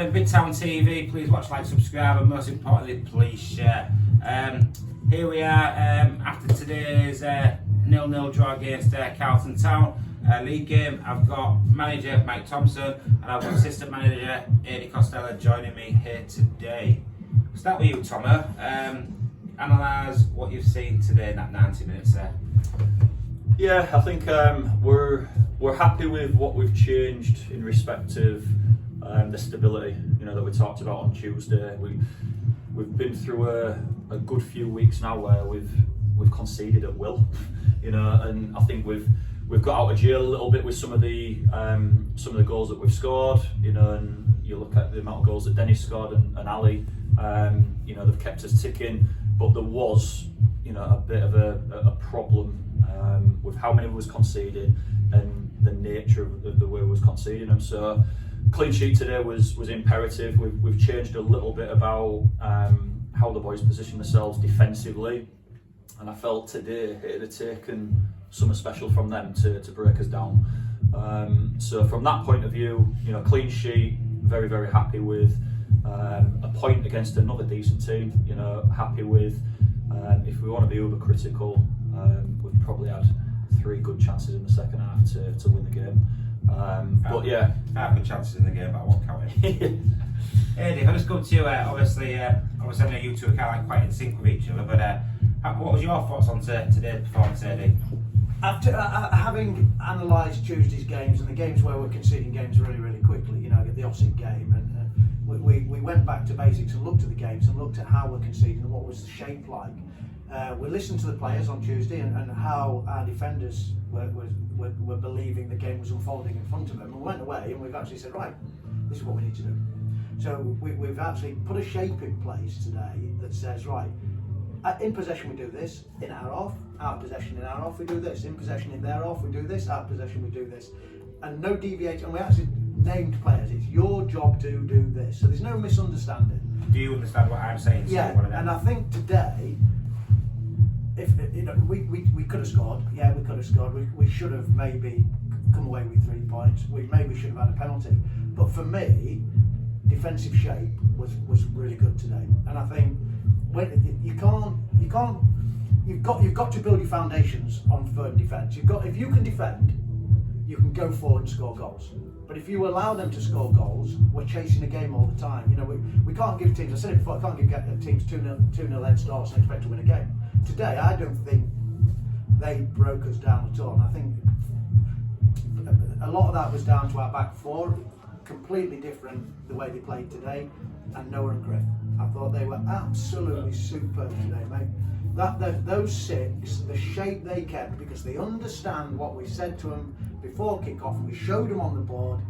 regarding Big Town TV, please watch, like, subscribe, and most importantly, please share. Here we are after today's 0-0 draw against Carlton Town league game. I've got manager Mike Thompson and I've got assistant manager Aidy Costello joining me here today. Start with you, Tomo. Analyse what you've seen today in that 90 minutes there. Yeah, I think we're happy with what we've changed in respect of the stability, that we talked about on Tuesday. We've been through a good few weeks now where we've conceded at will, and I think we've got out of jail a little bit with some of the goals that we've scored, and you look at the amount of goals that Dennis scored and Ali, they've kept us ticking, but there was, a bit of a problem with how many was conceded and the nature of the way we was conceding them. So clean sheet today was imperative. We've changed a little bit about how the boys position themselves defensively, and I felt today it had taken something special from them to break us down. So from that point of view, clean sheet, very, very happy with a point against another decent team. Happy with, if we want to be uber critical, we've probably had 3 good chances in the second half to win the game. But yeah, 5 good chances in the game, but I won't count it. Aidy, if I just go to you, obviously I know you two are kind of like quite in sync with each other, but what was your thoughts on today's performance, Aidy? After having analysed Tuesday's games and the games where we're conceding games really, really quickly, the Ossett game, and we went back to basics and looked at the games and looked at how we're conceding and what was the shape like. We listened to the players on Tuesday and how our defenders were believing the game was unfolding in front of them, and we went away and we've actually said, right, this is what we need to do. So we've actually put a shape in place today that says, right, in possession we do this, in our half, out of possession in our half we do this, in possession in their half we do this, out of possession we do this, and no deviation. And we actually named players, it's your job to do this, so there's no misunderstanding. Do you understand what I'm saying? Yeah, and I think today, if we could have scored, yeah, we could have scored. We should have maybe come away with 3 points. We maybe should have had a penalty. But for me, defensive shape was really good today. And I think you've got to build your foundations on firm defence. If you can defend, you can go forward and score goals. But if you allow them to score goals, we're chasing the game all the time. We can't give teams, I said it before, I can't give teams 2-0 head starts and expect to win a game. Today, I don't think they broke us down at all. And I think a lot of that was down to our back four, completely different the way they played today, and Noah and Griff. I thought they were absolutely superb today, mate. Those 6, the shape they kept, because they understand what we said to them before kick-off, and we showed them on the board,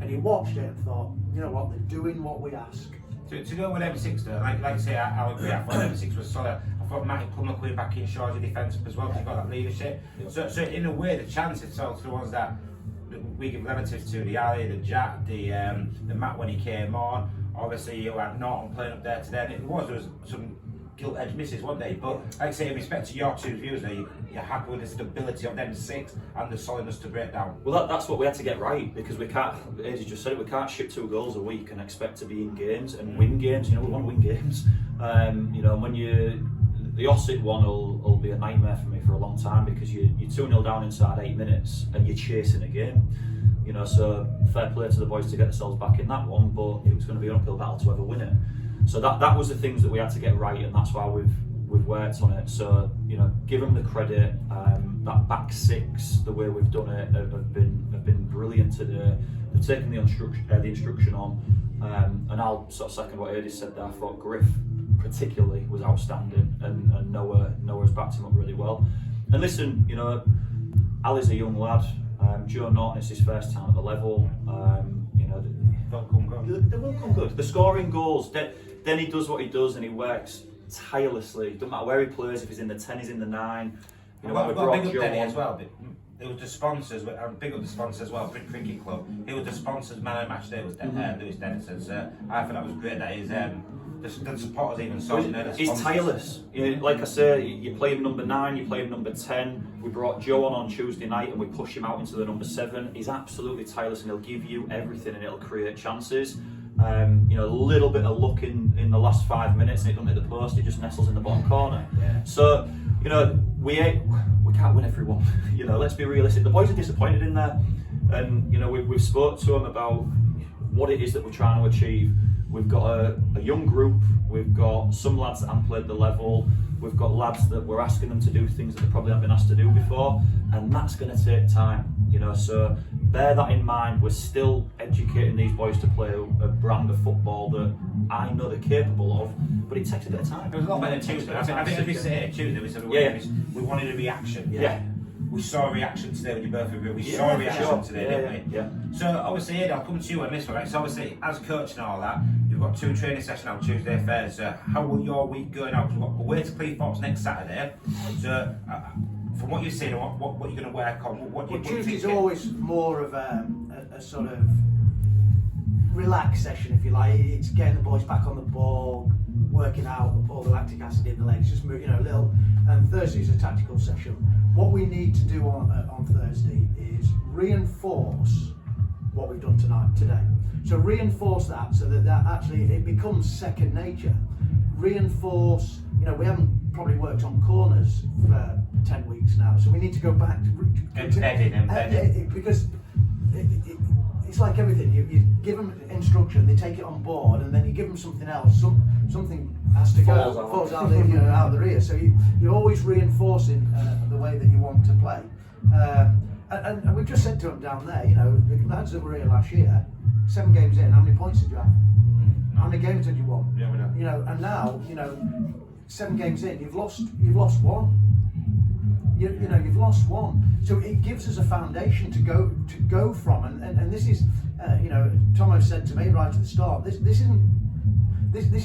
and he watched it and thought, you know what, they're doing what we ask. To go with M6 though, like I say, I agree, I thought M6 was solid. I thought Matty Plummer coming back in charge of defence as well, because he's got that leadership. So in a way, the chances fell to the ones that we give relatives to, the Ali, the Jack, the Matt when he came on. Obviously you had Norton playing up there today, and there was some gilt-edged misses one day, but like I say, in respect to your 2 views, you're happy with the stability of them 6 and the solidness to break down. Well, that's what we had to get right, because we can't, as you just said, we can't ship 2 goals a week and expect to be in games and win games. We want to win games. When the Ossett one will be a nightmare for me for a long time, because you're 2-0 down inside 8 minutes and you're chasing a game. So fair play to the boys to get themselves back in that one, but it was going to be an uphill battle to ever win it. So that was the things that we had to get right, and that's why we've worked on it. So give them the credit. That back 6, the way we've done it, have been brilliant today. They've taken the instruction on, and I'll sort of second what Aidy said there. I thought Griff particularly was outstanding, and Noah's backed him up really well. And listen, Ali's a young lad. Joe Norton is his first time at the level. They'll come good. They will come good. The scoring goals. Then he does what he does, and he works tirelessly. Doesn't matter where he plays. If he's in the 10, he's in the 9. Well, big up Denny as well. It was the sponsors. Big up the sponsors as well. Brick Cricket Club. It was the sponsors. Man of the match day was Lewis Dennison. So I thought that was great. That is the supporters even saw it. He's tireless. Like I say, you play him number 9, you play him number 10. We brought Joe on Tuesday night and we push him out into the number 7. He's absolutely tireless, and he'll give you everything and it'll create chances. You know, a little bit of luck in the last 5 minutes and it doesn't hit the post, it just nestles in the bottom corner. So, you know, we can't win every one. You know, let's be realistic. The boys are disappointed in there, and you know, we've spoke to them about what it is that we're trying to achieve. We've got a young group, we've got some lads that haven't played the level, we've got lads that we're asking them to do things that they probably haven't been asked to do before, and that's going to take time, you know, so bear that in mind. We're still educating these boys to play a brand of football that I know they're capable of, but it takes a bit of time. It was a lot better Tuesday. I think as we say Tuesday, we said we wanted a reaction. Yeah. We saw a reaction today when you both agreed. We saw a reaction today, didn't we? Yeah. So obviously, Aidy, I'll come to you on this one, right? So obviously, as coach and all that, you've got 2 training sessions on Tuesday, Thursday. How will your week go now? Because we've got away to Cleethorpes next Saturday. So from what you've seen, what you're going to work on, what do you think? Tuesday's always more of a sort of relaxed session, if you like. It's getting the boys back on the ball, working out all the lactic acid in the legs, just move, you know, a little. And Thursday's a tactical session. What we need to do on Thursday is reinforce what we've done today. So reinforce that so that actually it becomes second nature. Reinforce, you know, we haven't probably worked on corners for 10 weeks now, so we need to go back to embedding. Because it's like everything. You give them instruction, they take it on board, and then you give them something else. Something has to falls out of their ear. So you're always reinforcing the way that you want to play. And we've just said to them down there, you know, the lads that were here last year, 7 games in, how many points did you have? How many games did you won? Yeah, we know. You know, and now, you know, 7 games in, you've lost 1. You know, you've lost 1. So it gives us a foundation to go from, and this is, you know, Tomo said to me right at the start, this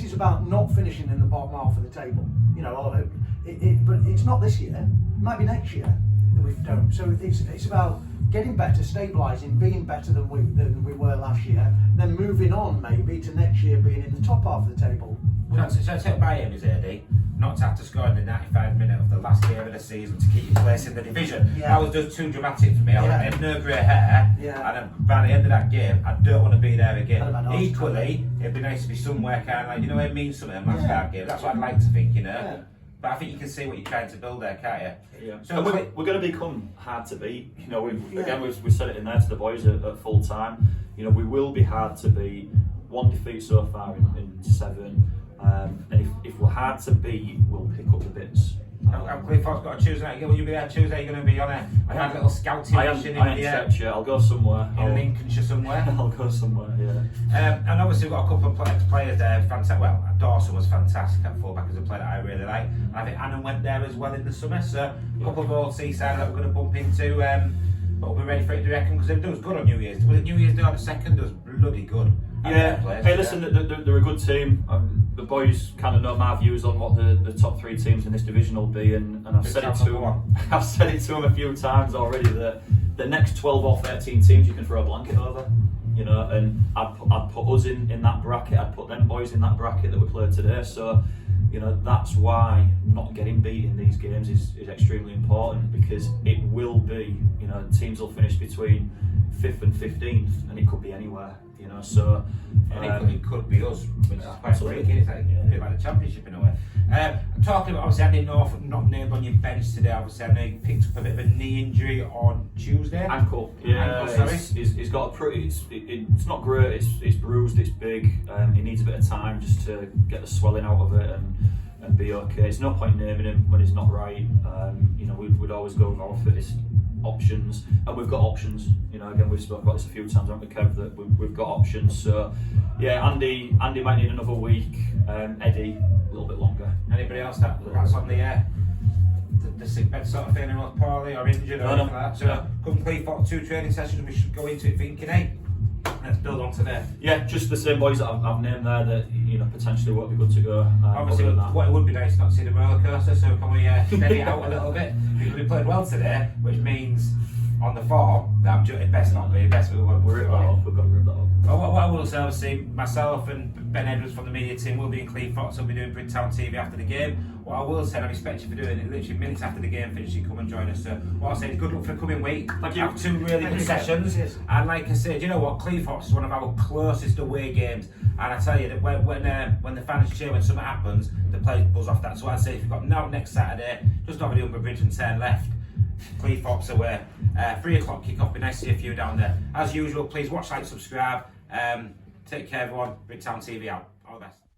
is about not finishing in the bottom half of the table. You know, but it's not this year. It might be next year that we don't. So it's about getting better, stabilising, being better than we were last year, then moving on maybe to next year being in the top half of the table. So take by him is Aidy, not to have to score in the 95th minute of the last game of the season to keep your place in the division. That was just too dramatic for me. I had no grey hair, and by the end of that game, I don't want to be there again. Equally, it'd be nice to be somewhere kind of like, you know, it means something in last card game. That's what I'd like to think, you know. Yeah. But I think you can see what you're trying to build there, can't you? Yeah. So we're going to become hard to beat. You know, we've said it in there to the boys at full time. You know, we will be hard to beat. 1 defeat so far in 7. And if we're hard to beat, we'll pick up the bits. Cleethorpes got a Tuesday night. Will you be there Tuesday? You're going to be on a little scouting mission in the I'll go somewhere. In Lincolnshire somewhere. I'll go somewhere, yeah. And obviously we've got a couple of ex-players there. Fantastic. Well, Dawson was fantastic at fullback as a player that I really like. And I think Annan went there as well in the summer. So a couple of old Seaside that we're going to bump into. But we'll be ready for it, do you reckon? Because it was good on New Year's. Was it New Year's Day or the second? It was bloody good. Yeah. Hey, listen, they're a good team. The boys kind of know my views on what the top 3 teams in this division will be, and I've said it to them. I've said it to them a few times already that the next 12 or 13 teams you can throw a blanket over, you know. And I'd put us in that bracket. I'd put them boys in that bracket that we played today. So, you know, that's why not getting beat in these games is extremely important, because it will be, you know, teams will finish between 5th and 15th, and it could be anywhere. You know, so it could be us, which is quite freaky. It's like a bit like the championship in a way. Talking about, obviously, Andy Norfolk not named on your bench today. Obviously, I know he picked up a bit of a knee injury on Tuesday. Ankle. Yeah, he's got a pretty. It's not great. It's bruised. It's big. He needs a bit of time just to get the swelling out of it and be okay. It's no point naming him when he's not right. You know, we'd always go with our fittest options, and we've got options. You know, again, we've spoken about this a few times, haven't we, Kev, that we've got options. So yeah, Andy might need another week. Eddie a little bit longer. Anybody else that's on the sick bed sort of feeling poorly or injured or anything like that? So complete 2 training sessions. We should go into it thinking, hey, let's build on to there. Yeah, just the same boys that I've named there that, you know, potentially won't be good to go. Obviously, what it would be nice not to see the roller coaster, so can we steady it out a little bit? Because we played well today, which means on the form that I'm it best not be, best we'll Rip that off. We've got to rip that off. Well, what I will say, obviously, myself and Ben Edwards from the media team will be in Cleethorpes. We'll be doing Bridgetown TV after the game. What I will say, and I expect you for doing it literally minutes after the game finishes, you come and join us. So what I'll say is good luck for the coming week. Thank you. Have 2 really good sessions. And like I said, you know what? Cleethorpes is one of our closest away games. And I tell you that when the fans cheer, when something happens, the players buzz off that. So I'd say if you've got now next Saturday, just over the Humber Bridge and turn left. Cleethorpes away. 3 o'clock kick-off. Be nice to see a few down there. As usual, please watch, like, subscribe. Take care, everyone. Bridgetown TV out. All the best.